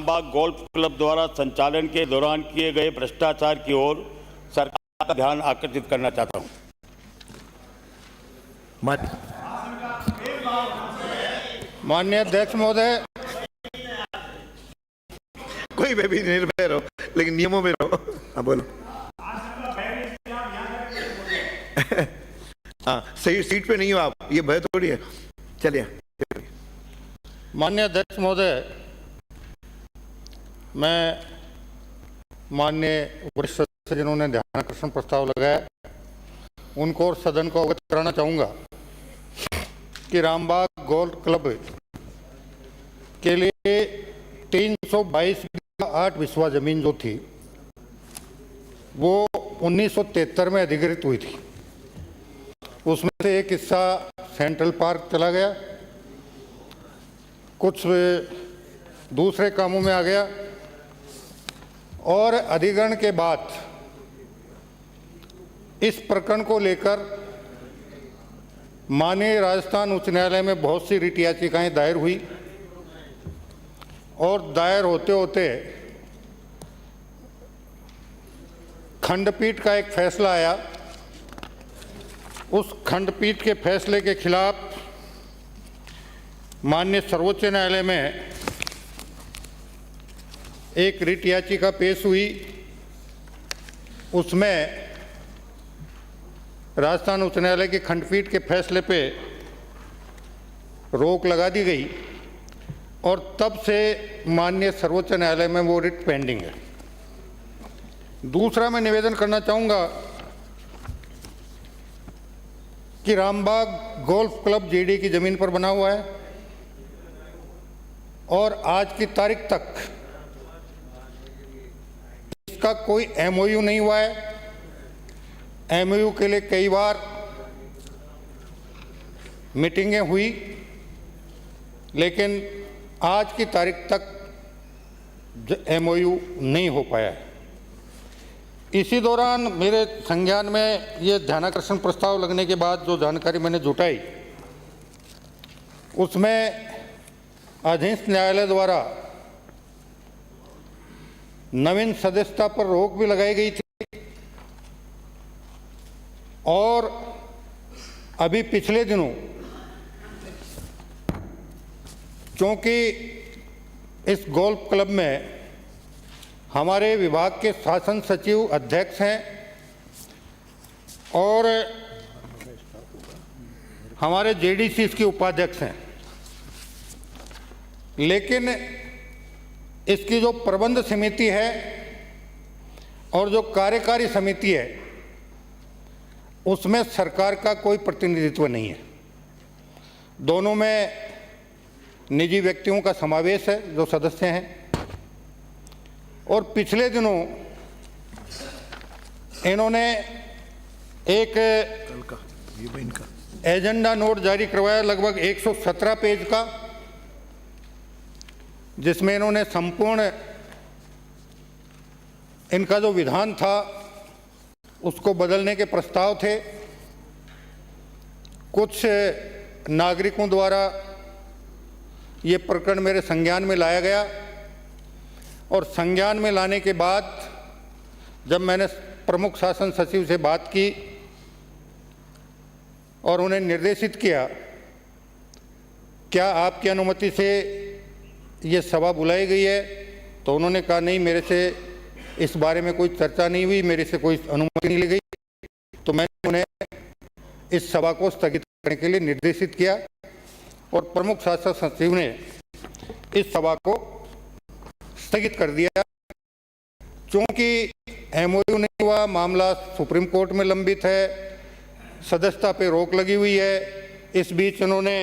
Rambagh golf club द्वारा संचालन के दौरान किए गए भ्रष्टाचार की ओर सरकार का ध्यान आकर्षित करना चाहता हूं। माननीय अध्यक्ष महोदय, कोई भी निर्भय रहो, लेकिन नियमों में रहो। हाँ बोलो। हाँ, सही सीट पे नहीं हो आप, ये भय थोड़ी है। चलिए। माननीय अध्यक्ष महोदय, मैं माननीय वरिष्ठ सदस्य जिन्होंने ध्यानाकर्षण प्रस्ताव लगाया उनको और सदन को अवगत कराना चाहूँगा कि रामबाग गोल्फ क्लब के लिए 322.8 बिस्वा जमीन जो थी वो 1973 में अधिग्रहित हुई थी। उसमें से एक हिस्सा सेंट्रल पार्क चला गया, कुछ दूसरे कामों में आ गया और अधिग्रहण के बाद इस प्रकरण को लेकर माननीय राजस्थान उच्च न्यायालय में बहुत सी रिट याचिकाएं दायर हुई और दायर होते होते खंडपीठ का एक फैसला आया। उस खंडपीठ के फैसले के खिलाफ माननीय सर्वोच्च न्यायालय में एक रिट याचिका पेश हुई। उसमें राजस्थान उच्च न्यायालय के खंडपीठ के फैसले पे रोक लगा दी गई और तब से माननीय सर्वोच्च न्यायालय में वो रिट पेंडिंग है। दूसरा, मैं निवेदन करना चाहूँगा कि रामबाग गोल्फ क्लब जीडी की ज़मीन पर बना हुआ है और आज की तारीख तक इसका कोई एमओयू नहीं हुआ है। एमओयू के लिए कई बार मीटिंगें हुई, लेकिन आज की तारीख तक एमओयू नहीं हो पाया है। इसी दौरान मेरे संज्ञान में ये ध्यानाकर्षण प्रस्ताव लगने के बाद जो जानकारी मैंने जुटाई उसमें अधीनस्थ न्यायालय द्वारा नवीन सदस्यता पर रोक भी लगाई गई थी और अभी पिछले दिनों क्योंकि इस गोल्फ क्लब में हमारे विभाग के शासन सचिव अध्यक्ष हैं और हमारे जेडीसी इसके उपाध्यक्ष हैं, लेकिन इसकी जो प्रबंध समिति है और जो कार्यकारी समिति है उसमें सरकार का कोई प्रतिनिधित्व नहीं है। दोनों में निजी व्यक्तियों का समावेश है जो सदस्य हैं। और पिछले दिनों इन्होंने एक एजेंडा नोट जारी करवाया लगभग 117 पेज का, जिसमें इन्होंने संपूर्ण इनका जो विधान था उसको बदलने के प्रस्ताव थे। कुछ नागरिकों द्वारा ये प्रकरण मेरे संज्ञान में लाया गया और संज्ञान में लाने के बाद जब मैंने प्रमुख शासन सचिव से बात की और उन्हें निर्देशित किया क्या आपकी अनुमति से ये सभा बुलाई गई है, तो उन्होंने कहा नहीं, मेरे से इस बारे में कोई चर्चा नहीं हुई, मेरे से कोई अनुमति नहीं ली गई। तो मैंने उन्हें इस सभा को स्थगित करने के लिए निर्देशित किया और प्रमुख शासन सचिव ने इस सभा को स्थगित कर दिया। क्योंकि एमओयू नहीं हुआ, मामला सुप्रीम कोर्ट में लंबित है, सदस्यता पे रोक लगी हुई है। इस बीच उन्होंने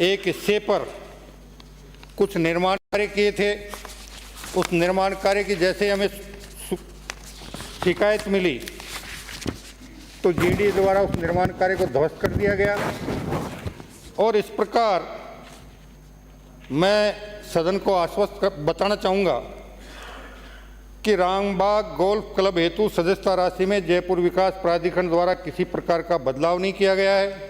एक हिस्से पर कुछ निर्माण कार्य किए थे। उस निर्माण कार्य की जैसे हमें शिकायत मिली तो जीडी द्वारा उस निर्माण कार्य को ध्वस्त कर दिया गया। और इस प्रकार मैं सदन को आश्वस्त बताना चाहूँगा कि रामबाग गोल्फ क्लब हेतु सदस्यता राशि में जयपुर विकास प्राधिकरण द्वारा किसी प्रकार का बदलाव नहीं किया गया है।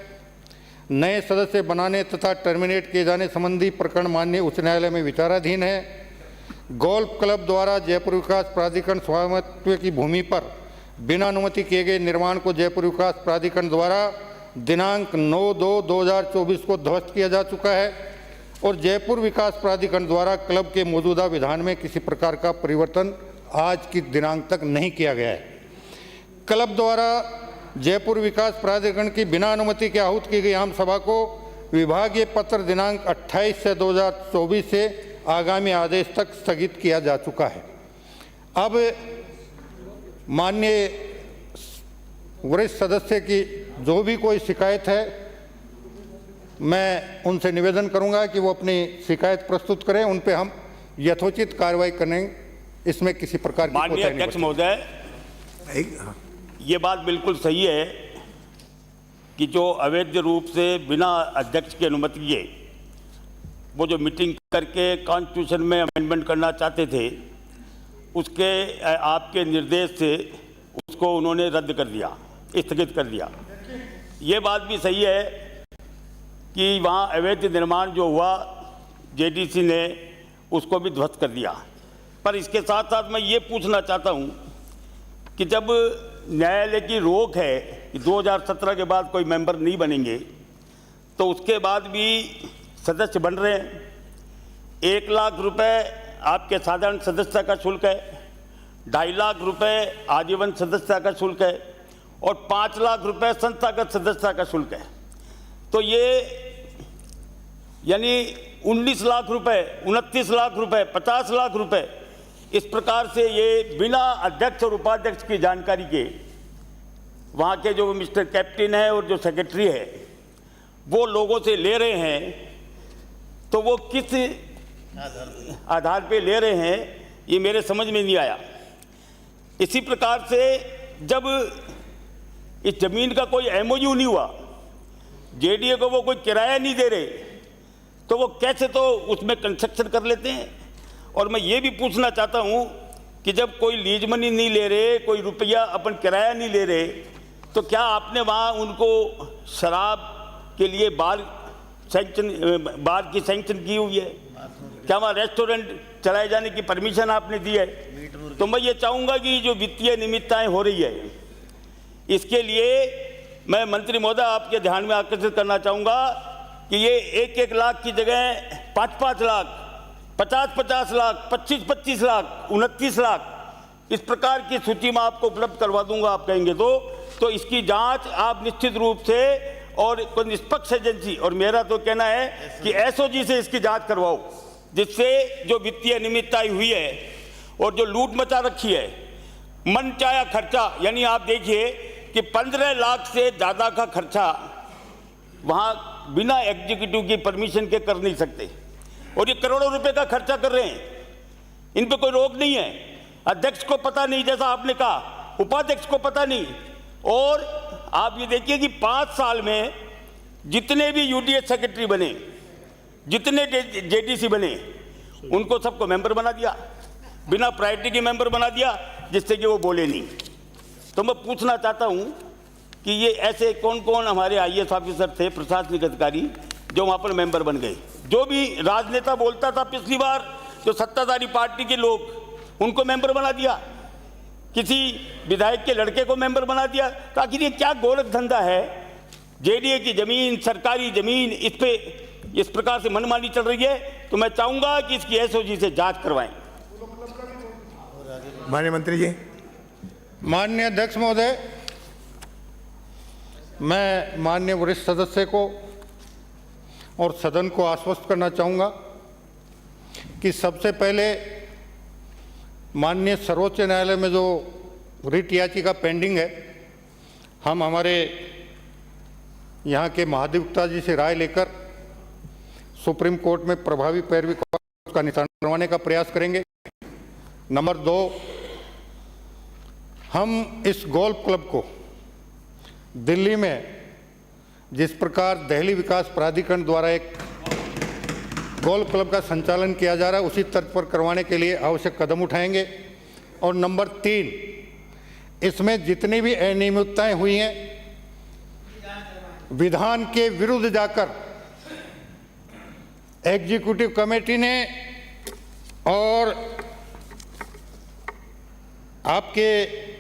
नए सदस्य बनाने तथा टर्मिनेट किए जाने संबंधी प्रकरण माननीय उच्च न्यायालय में विचाराधीन है। गोल्फ क्लब द्वारा जयपुर विकास प्राधिकरण स्वामित्व की भूमि पर बिना अनुमति किए गए निर्माण को जयपुर विकास प्राधिकरण द्वारा दिनांक 9/2/2024 को ध्वस्त किया जा चुका है और जयपुर विकास प्राधिकरण द्वारा क्लब के मौजूदा विधान में किसी प्रकार का परिवर्तन आज की दिनांक तक नहीं किया गया है। क्लब द्वारा जयपुर विकास प्राधिकरण की बिना अनुमति के आहूत की गई आम सभा को विभागीय पत्र दिनांक 28/2024 से आगामी आदेश तक स्थगित किया जा चुका है। अब माननीय वरिष्ठ सदस्य की जो भी कोई शिकायत है, मैं उनसे निवेदन करूंगा कि वो अपनी शिकायत प्रस्तुत करें, उन पे हम यथोचित कार्रवाई करें। इसमें किसी प्रकार की माननीय अध्यक्ष महोदय, ये बात बिल्कुल सही है कि जो अवैध रूप से बिना अध्यक्ष की अनुमति के वो जो मीटिंग करके कॉन्स्टिट्यूशन में अमेंडमेंट करना चाहते थे, उसके आपके निर्देश से उसको उन्होंने रद्द कर दिया, स्थगित कर दिया। ये बात भी सही है कि वहाँ अवैध निर्माण जो हुआ जेडीसी ने उसको भी ध्वस्त कर दिया। पर इसके साथ साथ मैं ये पूछना चाहता हूँ कि जब न्यायालय की रोक है कि 2017 के बाद कोई मेंबर नहीं बनेंगे, तो उसके बाद भी सदस्य बन रहे हैं। 1 लाख रुपए आपके साधारण सदस्यता का शुल्क है, 2.5 लाख रुपए आजीवन सदस्यता का शुल्क है और 5 लाख रुपए संस्थागत सदस्यता का शुल्क है। तो ये यानी 19 लाख रुपए, 29 लाख रुपए, 50 लाख रुपए, इस प्रकार से ये बिना अध्यक्ष और उपाध्यक्ष की जानकारी के वहाँ के जो मिस्टर कैप्टन है और जो सेक्रेटरी है वो लोगों से ले रहे हैं। तो वो किस आधार पे ले रहे हैं, ये मेरे समझ में नहीं आया। इसी प्रकार से जब इस जमीन का कोई एमओयू नहीं हुआ, जेडीए को वो कोई किराया नहीं दे रहे, तो वो कैसे तो उसमें कंस्ट्रक्शन कर लेते हैं। और मैं ये भी पूछना चाहता हूँ कि जब कोई लीज मनी नहीं ले रहे, कोई रुपया अपन किराया नहीं ले रहे, तो क्या आपने वहाँ उनको शराब के लिए बार की सैंक्शन की हुई है? क्या वहाँ रेस्टोरेंट चलाए जाने की परमिशन आपने दी है? तो मैं ये चाहूँगा कि जो वित्तीय निमित्ताएँ हो रही है, इसके लिए मैं मंत्री महोदय आपके ध्यान में आकर्षित करना चाहूँगा कि ये 1-1 लाख की जगह 5-5 लाख, 50-50 लाख, 25-25 लाख, 29 लाख, इस प्रकार की सूची मैं आपको उपलब्ध करवा दूंगा आप कहेंगे तो इसकी जांच आप निश्चित रूप से और कोई निष्पक्ष एजेंसी, और मेरा तो कहना है कि एसओजी से इसकी जांच करवाओ, जिससे जो वित्तीय निमित्ताई हुई है और जो लूट मचा रखी है, मनचाहा खर्चा, यानी आप देखिए कि 15 लाख से ज़्यादा का खर्चा वहाँ बिना एग्जीक्यूटिव की परमिशन के कर नहीं सकते, और ये करोड़ों रुपए का खर्चा कर रहे हैं। इन पे कोई रोक नहीं है। अध्यक्ष को पता नहीं, जैसा आपने कहा, उपाध्यक्ष को पता नहीं। और आप ये देखिए कि 5 साल में जितने भी यूडीएच सेक्रेटरी बने, जितने जेडीसी बने, उनको सबको मेंबर बना दिया, बिना प्रायोरिटी के मेंबर बना दिया, जिससे कि वो बोले नहीं। तो मैं पूछना चाहता हूँ कि ये ऐसे कौन कौन हमारे आईएएस ऑफिसर थे, प्रशासनिक अधिकारी, जो वहाँ पर मेंबर बन गए? जो भी राजनेता बोलता था पिछली बार, जो सत्ताधारी पार्टी के लोग, उनको मेंबर बना दिया, किसी विधायक के लड़के को मेंबर बना दिया। तो आखिर ये क्या गोरख धंधा है? जेडीए की जमीन, सरकारी जमीन, इस पे इस प्रकार से मनमानी चल रही है। तो मैं चाहूंगा कि इसकी एसओजी से जांच करवाएं। माननीय मंत्री जी। माननीय अध्यक्ष महोदय, मैं माननीय वरिष्ठ सदस्य को और सदन को आश्वस्त करना चाहूँगा कि सबसे पहले माननीय सर्वोच्च न्यायालय में जो रिट याचिका पेंडिंग है, हम हमारे यहाँ के महाधिवक्ता जी से राय लेकर सुप्रीम कोर्ट में प्रभावी पैरवी का निशान करवाने का प्रयास करेंगे। नंबर 2, हम इस गोल्फ क्लब को दिल्ली में जिस प्रकार दिल्ली विकास प्राधिकरण द्वारा एक गोल्फ क्लब का संचालन किया जा रहा है, उसी तर्ज पर करवाने के लिए आवश्यक कदम उठाएंगे। और नंबर 3, इसमें जितनी भी अनियमितताएं हुई हैं, विधान के विरुद्ध जाकर एग्जीक्यूटिव कमेटी ने और आपके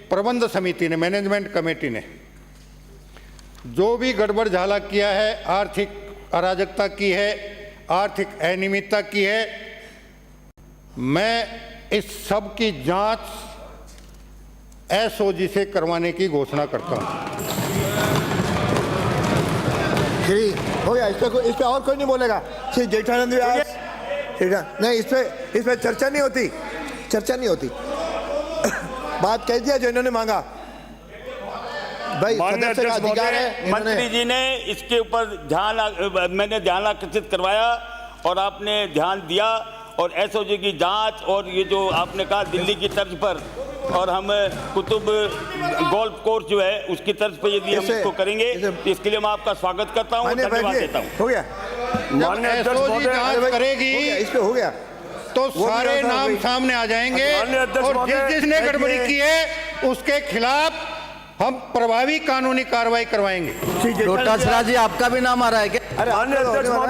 प्रबंध समिति ने, मैनेजमेंट कमेटी ने जो भी गड़बड़ झाला किया है, आर्थिक अराजकता की है, आर्थिक अनियमितता की है, मैं इस सब की जांच एसओजी से करवाने की घोषणा करता हूं। श्री हो गया, इस पे और कोई नहीं बोलेगा। श्री जेठानंद व्यास, नहीं इस पे चर्चा नहीं होती, चर्चा नहीं होती। बात कह दिया जो इन्होंने मांगा, भाई सदस्य का अधिकार है। मंत्री जी ने इसके ऊपर मैंने ध्यान आकर्षित करवाया और आपने ध्यान दिया, और एसओजी की जांच और ये जो आपने कहा दिल्ली की तर्ज पर, और हम कुतुब गोल्फ कोर्स जो है उसकी तर्ज पर यदि हम इसको करेंगे, इसके लिए मैं आपका स्वागत करता हूँ, धन्यवाद देता हूँ। हो गया, एसओजी जांच करेगी, इस पे हो गया तो सारे नाम सामने आ जाएंगे, और जिसने गड़बड़ी की है उसके खिलाफ हम प्रभावी कानूनी कार्रवाई करवाएंगे। डॉक्टर जी आपका भी नाम आ रहा है क्या? अरे